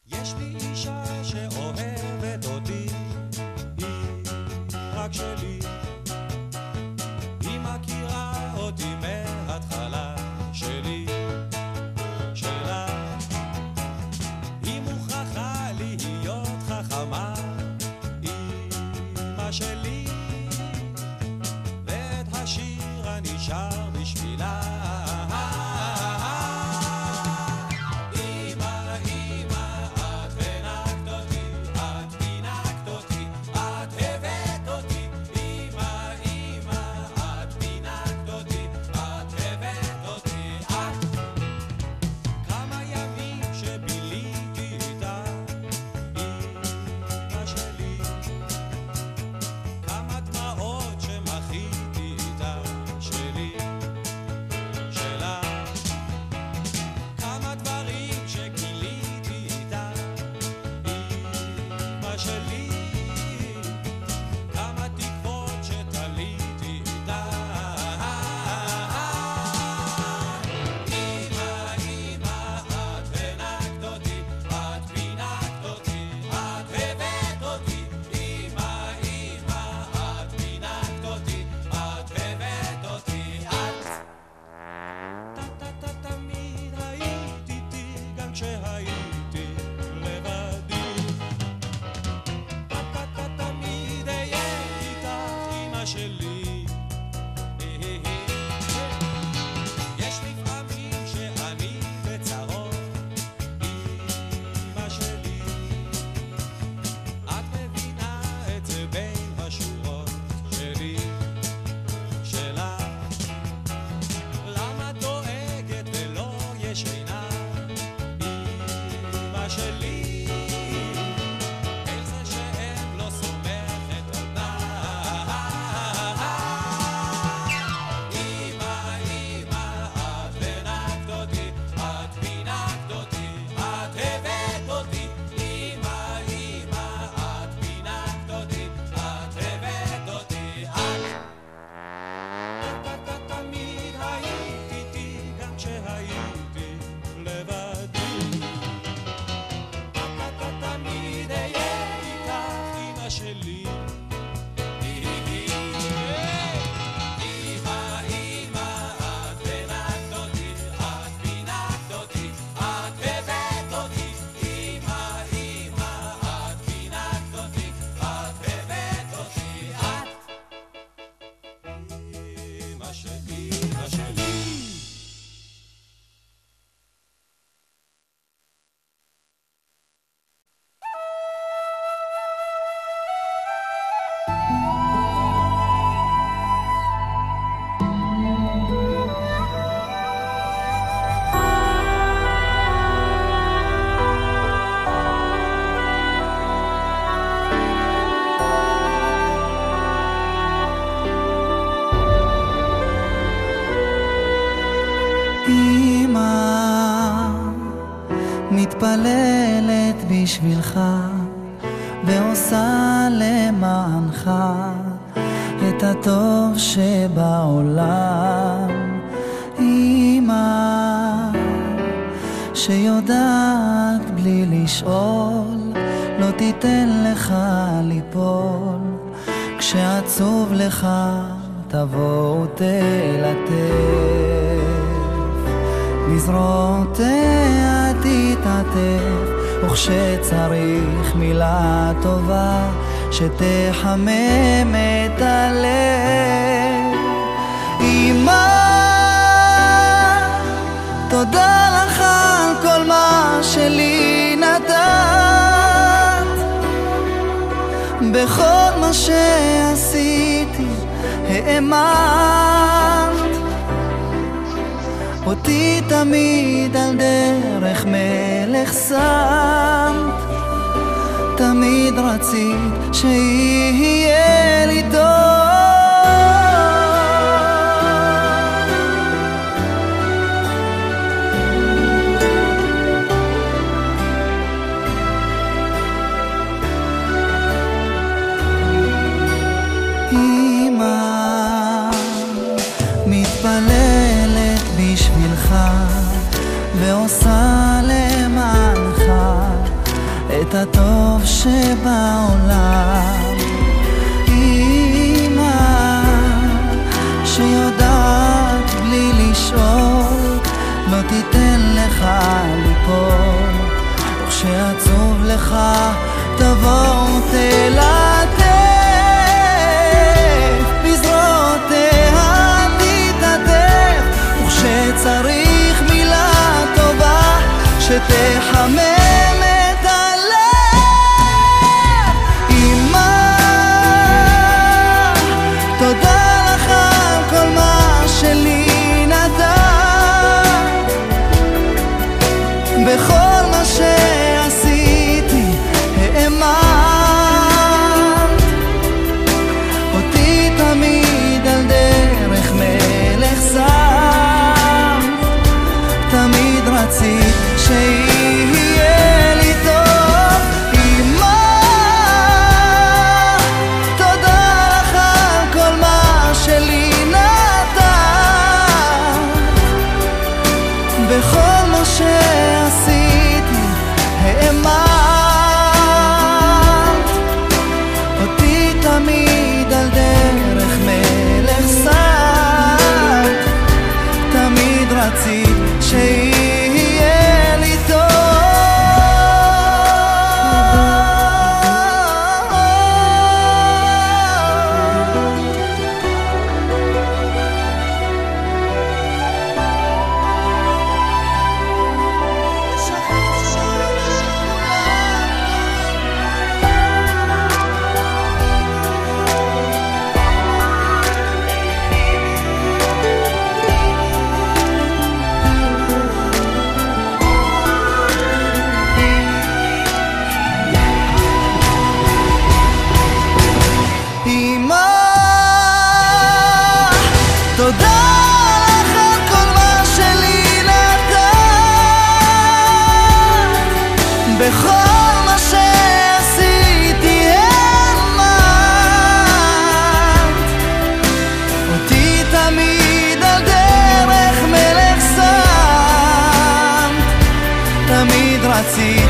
יש לי אישה שאוהבת אותי, היא רק שלי, היא מכירה אותי מההתחלה, שלי, שלה, היא מוכרחה להיות חכמה, אמא שלי, ואת השיר הנשאר בשבילה. מתפללת בשבילך ועושה למענך את הטוב שבעולם. אמא שיודעת בלי לשאול, לא תיתן לך ליפול, כשעצוב לך תבוא ותלטף, בזרועותיה תתעטף, וכשצריך מילה טובה שתחמם את הלב. אמא, תודה לך על כל מה שלי נתת, בכל מה שעשיתי האמנת, אותי תמיד על דרך מלך שמת, תמיד רצית שיהיה לי טוב. אמא מתפללת בשבילך ועושה למענך את הטוב שבעולם. אמא שיודעת בלי לשאול, לא תיתן לך ליפול, וכשעצוב לך תבוא תלטף, בזרועותיה תתעטף, וכשצריך מילה טובה שתחמם את הלב. אמא, תודה לך על כל מה שלי נתן, בכל מה שעשיתי האמנת, אותי תמיד על דרך מלך שם, תמיד רצית שיהיה לי טוב. אמא, תודה לך על כל מה שלי נתן, בכל מה שעשיתי האמנת, אותי תמיד על דרך מלך שם, תמיד רצית שיהיה לי טוב. תודה לך על כל מה שלי נתן, בכל מה שעשיתי האמנת, אותי תמיד על דרך מלך שמת, תמיד רצית